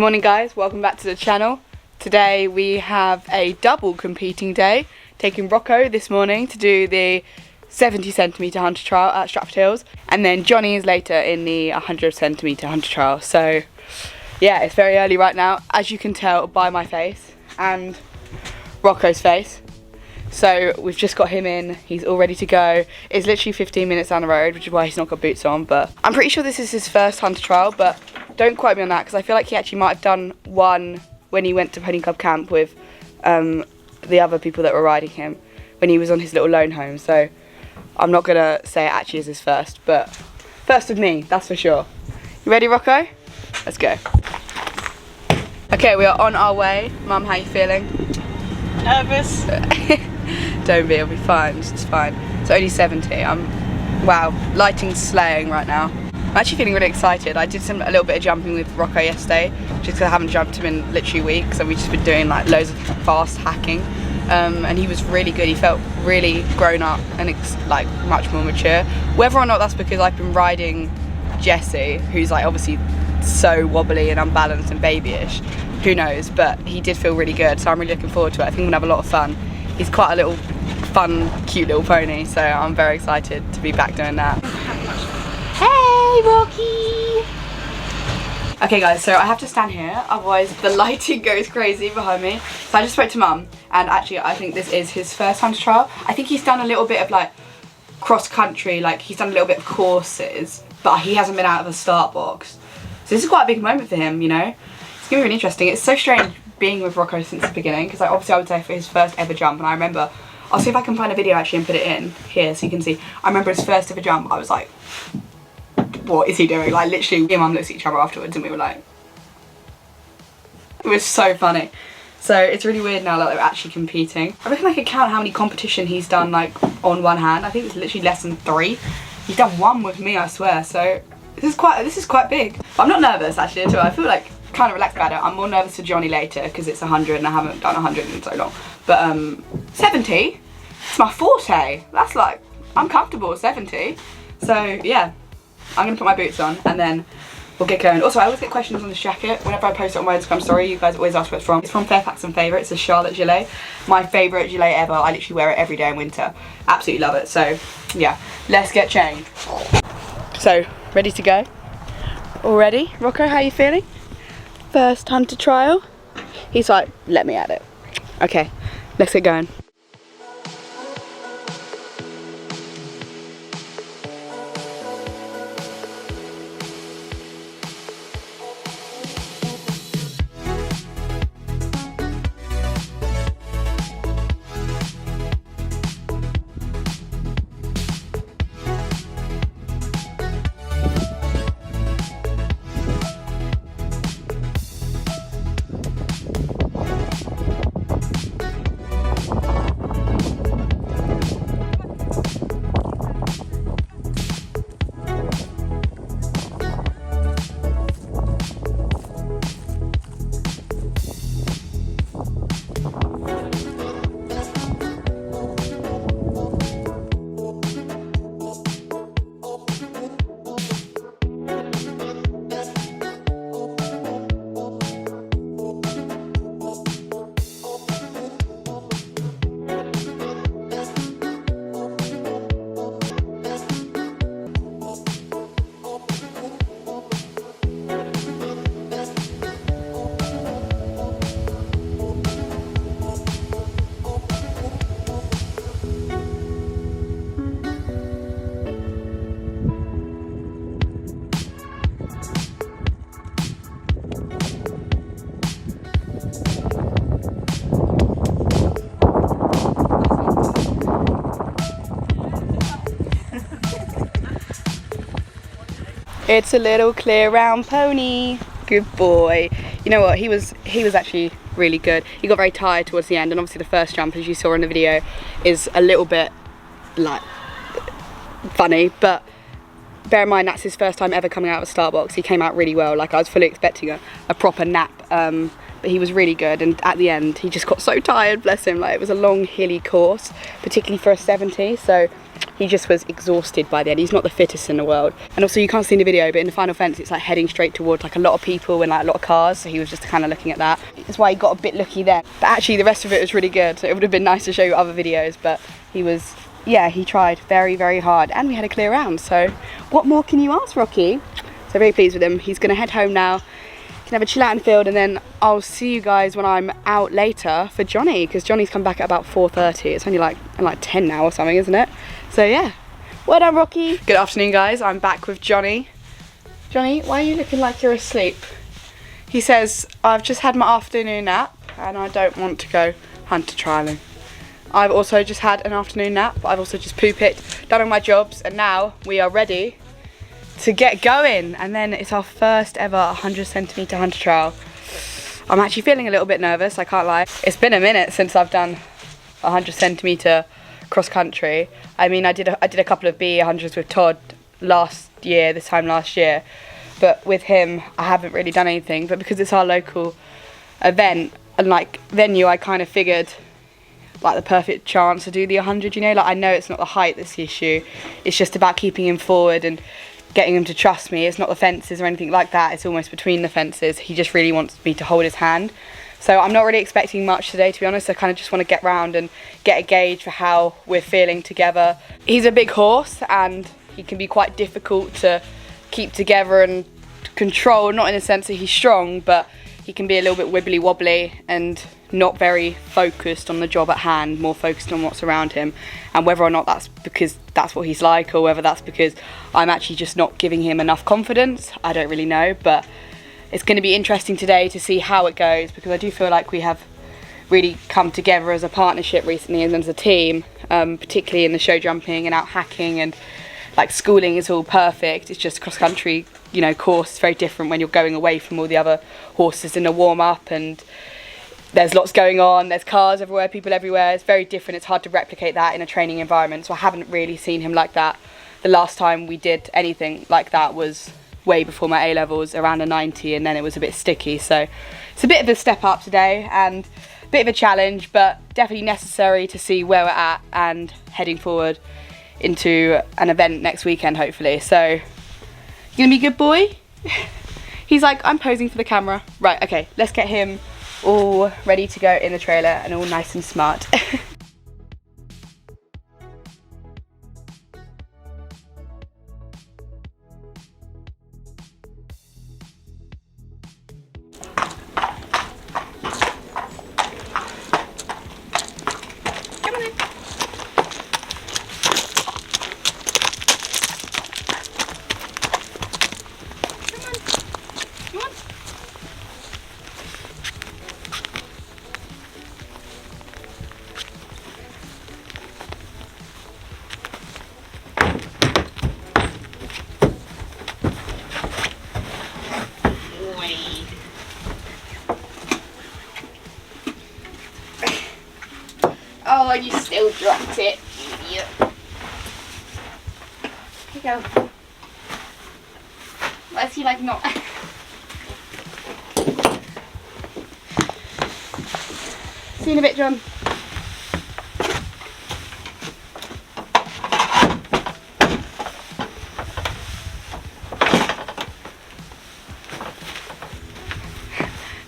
morning guys, welcome back to the channel. Today we have a double competing day, taking Rocco this morning to do the 70cm hunter trial at Stratford Hills, and then Johnnies later in the 100cm hunter trial. So yeah, it's very early right now, as you can tell by my face and Rocco's face. So we've just got him in, he's all ready to go. It's literally 15 minutes down the road, which is why he's not got boots on, but I'm pretty sure this is his first hunter trial, but don't quote me on that because I feel like he actually might have done one when he went to Pony Club camp with the other people that were riding him when he was on his little lone home. So I'm not gonna say it actually is his first, but first of me, that's for sure. You ready, Rocco? Let's go. Okay, we are on our way. Mum, how you feeling? Nervous. Don't be, it'll be fine, it's fine. It's only 70, wow, lighting's slaying right now. I'm actually feeling really excited. I did a little bit of jumping with Rocco yesterday, just because I haven't jumped him in literally weeks, and we've just been doing like loads of fast hacking. And he was really good, he felt really grown up and like much more mature. Whether or not that's because I've been riding Jesse, who's like obviously so wobbly and unbalanced and babyish, who knows, but he did feel really good, so I'm really looking forward to it. I think we're gonna have a lot of fun. He's quite a little fun, cute little pony, so I'm very excited to be back doing that. Hey, Rocky! Okay guys, so I have to stand here, otherwise the lighting goes crazy behind me. So I just spoke to Mum, and actually I think this is his first hunter trial. I think he's done a little bit of like cross country, like he's done a little bit of courses, but he hasn't been out of the start box. So this is quite a big moment for him, you know? It's gonna be really interesting. It's so strange being with Rocco since the beginning, because like, obviously I would say for his first ever jump, and I remember, I'll see if I can find a video actually and put it in here so you can see. I remember his first ever jump, I was like, what is he doing? Like literally, me and Mum looked at each other afterwards and we were like, it was so funny. So it's really weird now that they're actually competing. I reckon I could count how many competition he's done like on one hand. I think it's literally less than 3. He's done 1 with me, I swear, so this is quite big. But I'm not nervous actually at all. I feel like kind of relaxed about it. I'm more nervous for Johnny later because it's 100 and I haven't done 100 in so long. But 70, it's my forte. That's like, I'm comfortable with 70. So yeah, I'm gonna put my boots on and then we'll get going. Also, I always get questions on this jacket. Whenever I post it on my Instagram story, you guys always ask where it's from. It's from Fairfax and Favourite. It's a Charlotte gilet. My favourite gilet ever. I literally wear it every day in winter. Absolutely love it. So yeah, let's get changed. So, ready to go? All ready? Rocco, how you feeling? First hunter trial? He's like, let me at it. Okay, let's get going. It's a little clear round pony. Good boy. You know what, he was actually really good. He got very tired towards the end, and obviously the first jump, as you saw in the video, is a little bit like funny, but bear in mind that's his first time ever coming out of a start box. He came out really well. Like I was fully expecting a proper nap, but he was really good, and at the end he just got so tired, bless him. Like it was a long hilly course, particularly for a 70, so he just was exhausted by the end. He's not the fittest in the world. And also you can't see in the video, but in the final fence it's like heading straight towards like a lot of people and like a lot of cars, so he was just kind of looking at that. That's why he got a bit lucky there. But actually the rest of it was really good. So it would have been nice to show you other videos, but he was, yeah, he tried very, very hard, and we had a clear round. So what more can you ask, Rocky? So very pleased with him. He's gonna head home now. Can have a chill out in the field, and then I'll see you guys when I'm out later for Johnny, because Johnny's come back at about 4:30. It's only like 10 now or something, isn't it? So yeah, well done, Rocky. Good afternoon, guys. I'm back with Johnny. Johnny, why are you looking like you're asleep? He says, I've just had my afternoon nap and I don't want to go hunter trialing. I've also just had an afternoon nap. I've also just poo-picked, done all my jobs, and now we are ready to get going. And then it's our first ever 100 centimetre hunter trial. I'm actually feeling a little bit nervous, I can't lie. It's been a minute since I've done 100 centimetre cross country. I mean, I did a couple of B100s with Todd this time last year, but with him I haven't really done anything. But because it's our local event and like venue, I kind of figured like the perfect chance to do the 100, you know. Like, I know it's not the height that's the issue, it's just about keeping him forward and getting him to trust me. It's not the fences or anything like that, it's almost between the fences. He just really wants me to hold his hand. So I'm not really expecting much today, to be honest. I kind of just want to get round and get a gauge for how we're feeling together. He's a big horse and he can be quite difficult to keep together and control, not in the sense that he's strong, but he can be a little bit wibbly wobbly and not very focused on the job at hand, more focused on what's around him. And whether or not that's because that's what he's like, or whether that's because I'm actually just not giving him enough confidence, I don't really know. But it's going to be interesting today to see how it goes, because I do feel like we have really come together as a partnership recently and as a team, particularly in the show jumping and out hacking, and like schooling is all perfect. It's just cross country, you know, course is very different when you're going away from all the other horses in the warm up, and there's lots going on, there's cars everywhere, people everywhere. It's very different. It's hard to replicate that in a training environment. So I haven't really seen him like that. The last time we did anything like that was way before my A-levels, around a 90, and then it was a bit sticky. So it's a bit of a step up today and a bit of a challenge, but definitely necessary to see where we're at and heading forward into an event next weekend, hopefully. So, you gonna be a good boy? He's like, I'm posing for the camera. Right, okay, let's get him all ready to go in the trailer and all nice and smart. Oh, and you still dropped it, idiot. Here you go. Why is he like not? See you in a bit, John.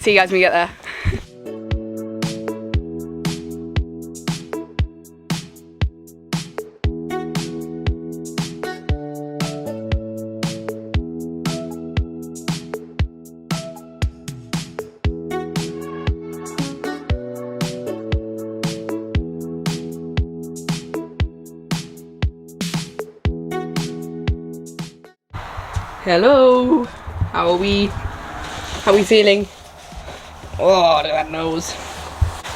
See you guys when we get there. Hello, how are we? How are we feeling? Oh, look at that nose.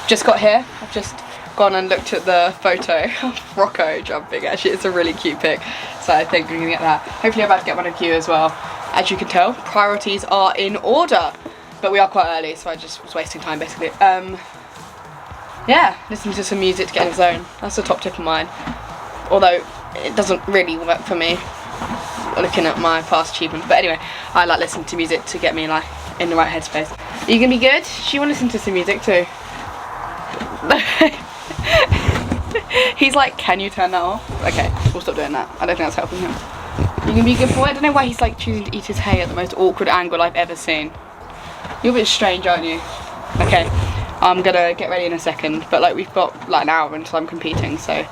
Just got here. I've just gone and looked at the photo of Rocco jumping. Actually, it's a really cute pic, so I think we're gonna get that. Hopefully I'm about to get one of you as well. As you can tell, priorities are in order, but we are quite early, so I just was wasting time basically. Yeah, listen to some music to get in the zone. That's a top tip of mine. Although it doesn't really work for me, looking at my past achievements. But anyway, I like listening to music to get me like in the right headspace. Are you gonna be good? Do you want to listen to some music too? He's like, can you turn that off? Okay, we'll stop doing that. I don't think that's helping him. You can be a good boy. I don't know why he's like choosing to eat his hay at the most awkward angle I've ever seen. You're a bit strange, aren't you? Okay, I'm gonna get ready in a second, but like we've got like an hour until I'm competing, so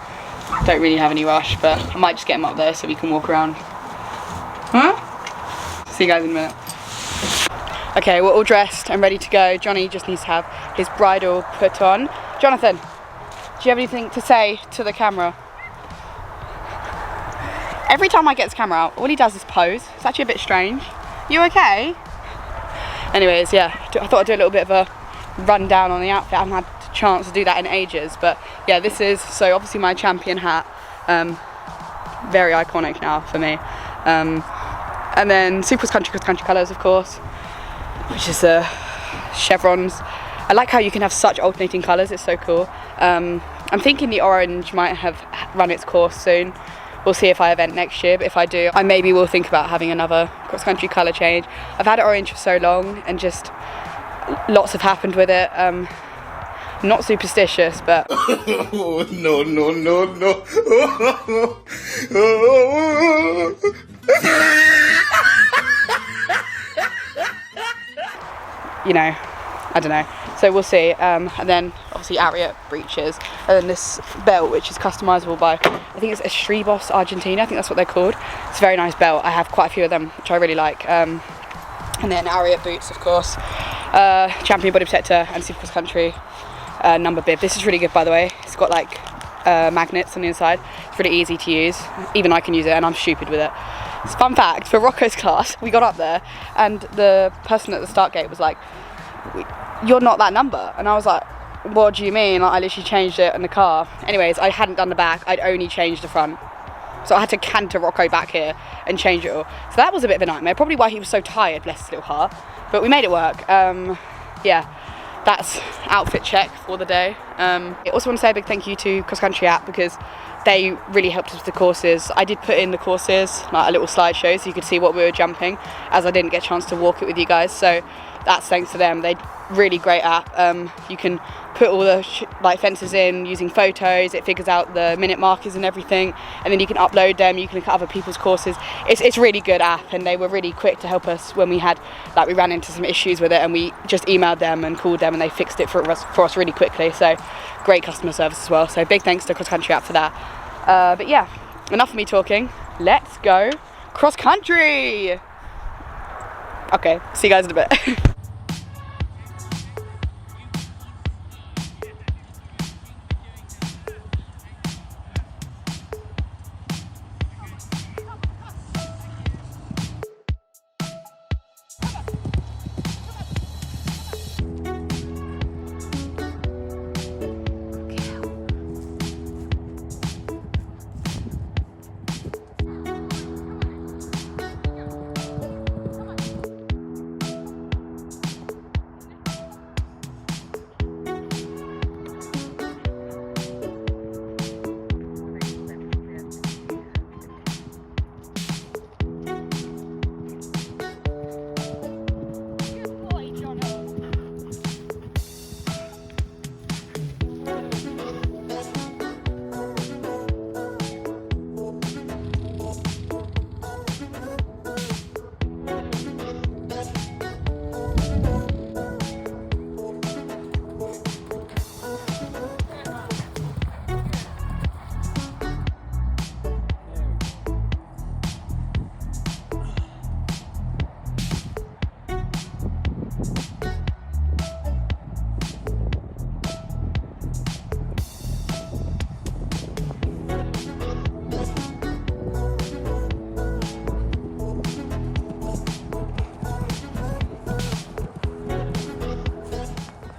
don't really have any rush, but I might just get him up there so we can walk around. Huh? See you guys in a minute. Okay, we're all dressed and ready to go. Johnny just needs to have his bridle put on. Jonathan, do you have anything to say to the camera? Every time I get this camera out, all he does is pose. It's actually a bit strange. You okay? Anyways, yeah, I thought I'd do a little bit of a rundown on the outfit. I haven't had a chance to do that in ages, but yeah, this is, so obviously my champion hat, very iconic now for me. And then super cross country colours, of course, which is chevrons. I like how you can have such alternating colours, it's so cool. I'm thinking the orange might have run its course soon. We'll see if I event next year, but if I do, I maybe will think about having another cross-country colour change. I've had it orange for so long and just lots have happened with it. I'm not superstitious, but... Oh, no, no, no, no. You know, I don't know. So we'll see. And then obviously Ariat breeches, and then this belt, which is customizable by, I think it's Estribos Argentina, I think that's what they're called. It's a very nice belt. I have quite a few of them, which I really like. And then Ariat boots, of course. Champion body protector and super cross country number bib. This is really good, by the way. It's got like magnets on the inside. It's really easy to use. Even I can use it, and I'm stupid with it. It's a fun fact, for Rocco's class, we got up there and the person at the start gate was like, you're not that number. And I was like, what do you mean? Like, I literally changed it in the car. Anyways, I hadn't done the back, I'd only changed the front. So I had to canter Rocco back here and change it all. So that was a bit of a nightmare, probably why he was so tired, bless his little heart. But we made it work. Yeah, that's outfit check for the day. I also want to say a big thank you to Cross Country app, because they really helped us with the courses. I did put in the courses, like a little slideshow, so you could see what we were jumping, as I didn't get a chance to walk it with you guys. So that's thanks to them. They really great app. You can put all the like fences in using photos. It figures out the minute markers and everything, and then you can upload them. You can look at other people's courses. It's really good app, and they were really quick to help us when we had we ran into some issues with it, and we just emailed them and called them, and they fixed it for us really quickly. So great customer service as well. So big thanks to Cross Country app for that. But yeah, enough of me talking. Let's go cross country. Okay, see you guys in a bit.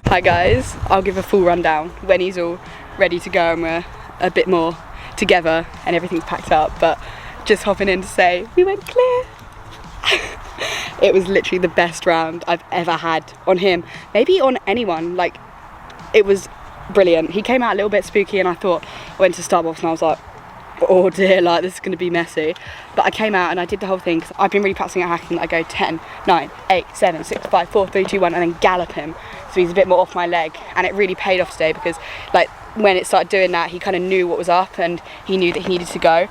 Hi guys, I'll give a full rundown when he's all ready to go and we're a bit more together and everything's packed up, but just hopping in to say we went clear. It was literally the best round I've ever had on him, maybe on anyone. Like, it was brilliant. He came out a little bit spooky, and I went to Starbucks and I was like, oh dear, like this is going to be messy. But I came out and I did the whole thing, because I've been really practicing at hacking. I go 10, 9, 8, 7, 6, 5, 4, 3, 2, 1 and then gallop him, so he's a bit more off my leg, and it really paid off today, because like when it started doing that, he kind of knew what was up and he knew that he needed to go.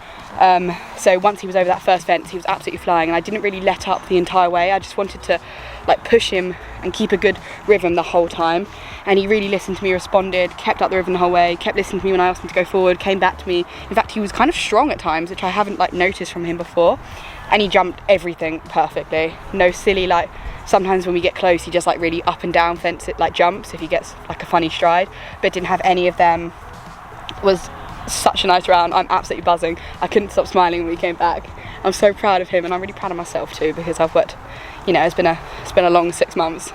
So once he was over that first fence, he was absolutely flying, and I didn't really let up the entire way. I just wanted to like push him and keep a good rhythm the whole time, and he really listened to me, responded, kept up the rhythm the whole way, kept listening to me when I asked him to go forward, came back to me. In fact, he was kind of strong at times, which I haven't like noticed from him before, and he jumped everything perfectly. No silly, like sometimes when we get close he just like really up and down fence it like jumps if he gets like a funny stride, but didn't have any of them. Was such a nice round. I'm absolutely buzzing. I couldn't stop smiling when we came back. I'm so proud of him, and I'm really proud of myself too, because I've worked, you know, it's been a long 6 months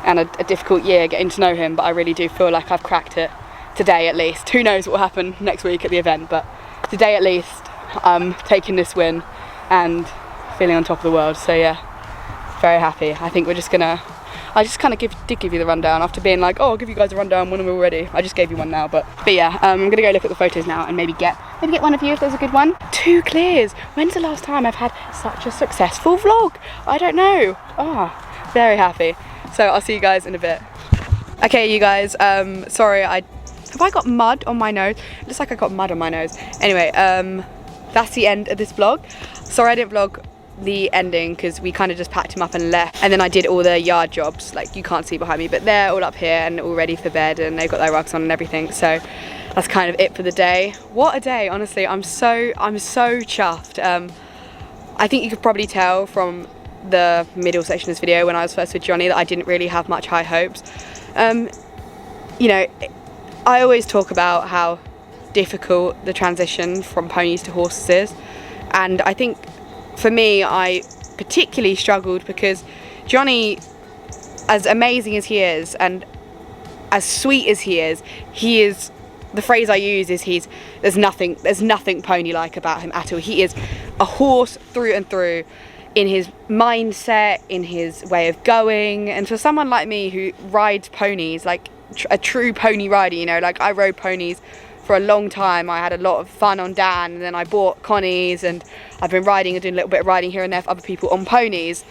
and a difficult year getting to know him, but I really do feel like I've cracked it today at least. Who knows what will happen next week at the event, but today at least I'm taking this win and feeling on top of the world. So yeah, very happy. I think we're just gonna, I just kind of did give you the rundown after being like, oh, I'll give you guys a rundown when we're ready. I just gave you one now, but yeah, I'm gonna go look at the photos now and maybe get one of you if there's a good one. 2 clears. When's the last time I've had such a successful vlog? I don't know. Oh, very happy. So I'll see you guys in a bit. Okay, you guys, sorry, have I got mud on my nose? It looks like I got mud on my nose. Anyway, that's the end of this vlog. Sorry I didn't vlog the ending because we kind of just packed him up and left, and then I did all the yard jobs, like you can't see behind me, but they're all up here and all ready for bed, and they've got their rugs on and everything. So that's kind of it for the day. What a day, honestly. I'm so chuffed. I think you could probably tell from the middle section of this video when I was first with Johnny that I didn't really have much high hopes. You know, I always talk about how difficult the transition from ponies to horses is, and I think for me, I particularly struggled because Johnny, as amazing as he is and as sweet as he is, the phrase I use is there's nothing pony-like about him at all. He is a horse through and through, in his mindset, in his way of going. And for someone like me who rides ponies, like a true pony rider, you know, like I rode ponies for a long time. I had a lot of fun on Dan, and then I bought Connie's, and I've been riding and doing a little bit of riding here and there for other people on ponies.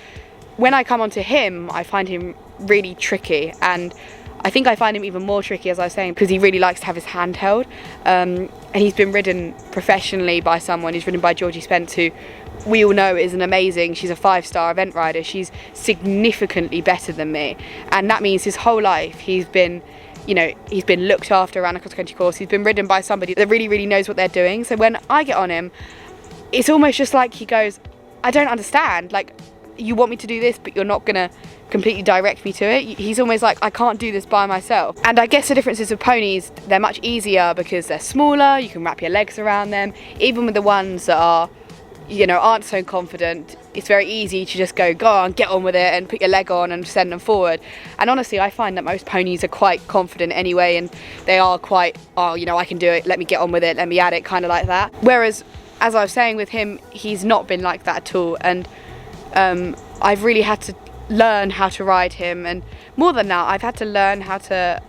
When I come onto him, I find him really tricky, and I think I find him even more tricky, as I was saying, because he really likes to have his hand held, and he's been ridden professionally by someone. He's ridden by Georgie Spence, who we all know is she's a 5-star event rider. She's significantly better than me, and that means his whole life he's been looked after around a cross-country course. He's been ridden by somebody that really knows what they're doing. So when I get on him, it's almost just like he goes, I don't understand, like, you want me to do this, but you're not gonna completely direct me to it. He's almost like, I can't do this by myself. And I guess the difference is with ponies, they're much easier because they're smaller, you can wrap your legs around them. Even with the ones that are, you know, aren't so confident, it's very easy to just go on, get on with it, and put your leg on and send them forward. And honestly, I find that most ponies are quite confident anyway, and they are quite, oh, you know, I can do it, let me get on with it, let me at it, kind of like that. Whereas, as I was saying with him, he's not been like that at all, and I've really had to learn how to ride him, and more than that, I've had to learn how to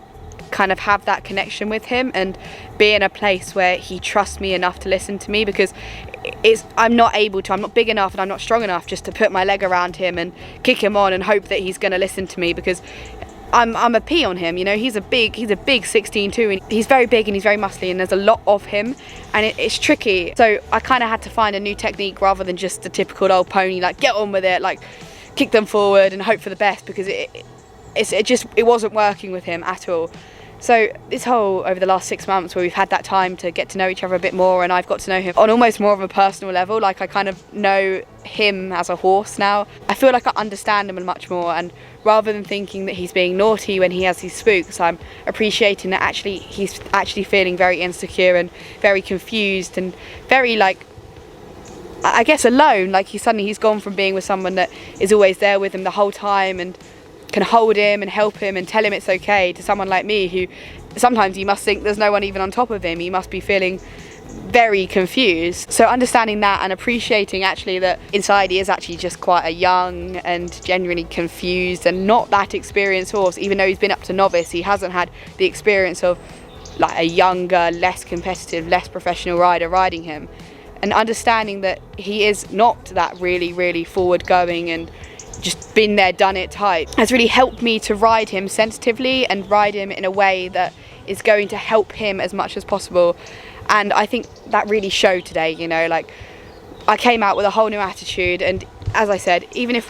kind of have that connection with him and be in a place where he trusts me enough to listen to me, because I'm not big enough and I'm not strong enough just to put my leg around him and kick him on and hope that he's going to listen to me, because I'm a P on him, you know. He's a big 16 too, and he's very big and he's very muscly, and there's a lot of him, and it's tricky. So I kind of had to find a new technique rather than just the typical old pony, like get on with it, like kick them forward and hope for the best, because it wasn't working with him at all. So this whole, over the last 6 months where we've had that time to get to know each other a bit more, and I've got to know him on almost more of a personal level, like I kind of know him as a horse now. I feel like I understand him much more, and rather than thinking that he's being naughty when he has these spooks, I'm appreciating that he's actually feeling very insecure and very confused and very, like, I guess alone. Like he's gone from being with someone that is always there with him the whole time and can hold him and help him and tell him it's okay, to someone like me who sometimes you must think there's no one even on top of him. He must be feeling very confused. So understanding that and appreciating actually that inside he is actually just quite a young and genuinely confused and not that experienced horse. Even though he's been up to novice, he hasn't had the experience of like a younger, less competitive, less professional rider riding him. And understanding that he is not that really forward going and just been there, done it type, has really helped me to ride him sensitively and ride him in a way that is going to help him as much as possible. And I think that really showed today, you know, like I came out with a whole new attitude. And as I said, even if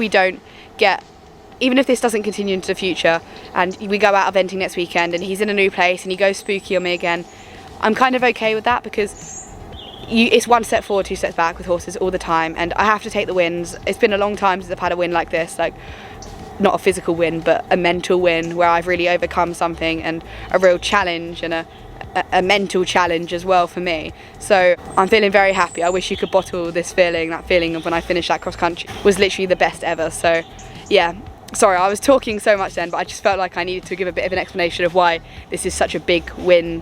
this doesn't continue into the future and we go out eventing next weekend and he's in a new place and he goes spooky on me again, I'm kind of okay with that, because it's 1 step forward, 2 steps back with horses all the time, and I have to take the wins. It's been a long time since I've had a win like this, like not a physical win but a mental win where I've really overcome something, and a real challenge and a mental challenge as well for me. So I'm feeling very happy. I wish you could bottle this feeling. That feeling of when I finished that cross country was literally the best ever. So yeah, sorry I was talking so much then, but I just felt like I needed to give a bit of an explanation of why this is such a big win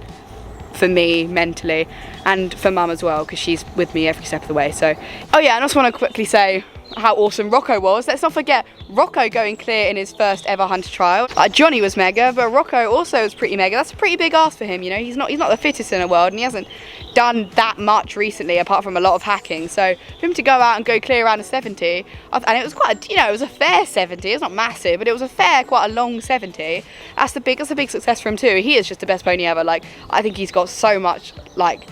for me mentally, and for Mum as well, because she's with me every step of the way. So, oh yeah, and I also want to quickly say how awesome Rocco was. Let's not forget Rocco going clear in his first ever hunter trial. Johnny was mega, but Rocco also was pretty mega. That's a pretty big ask for him, you know. He's not the fittest in the world, and he hasn't done that much recently apart from a lot of hacking. So for him to go out and go clear around a 70, and it was quite, you know, it was a fair 70. It's not massive, but it was quite a long 70. That's a big success for him too. He is just the best pony ever. Like, I think he's got so much, like,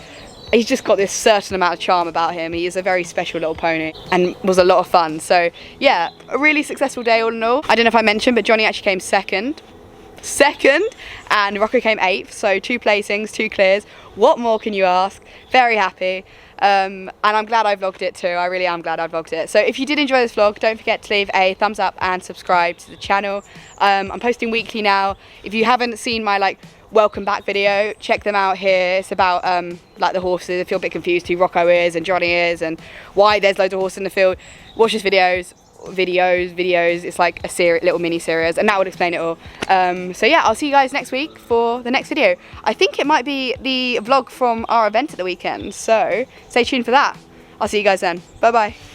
he's just got this certain amount of charm about him. He is a very special little pony and was a lot of fun. So yeah, a really successful day all in all. I don't know if I mentioned, but Johnny actually came second, and Rocco came 8th. So 2 placings, 2 clears. What more can you ask? Very happy. And I'm glad I vlogged it too. I really am glad I vlogged it. So if you did enjoy this vlog, don't forget to leave a thumbs up and subscribe to the channel. I'm posting weekly now. If you haven't seen my welcome back video, check them out here. It's about like the horses. If you're a bit confused who Rocco is and Johnny is and why there's loads of horses in the field, watch his videos. It's like a little mini series, and that would explain it all. So yeah, I'll see you guys next week for the next video. I think it might be the vlog from our event at the weekend, so stay tuned for that. I'll see you guys then. Bye bye.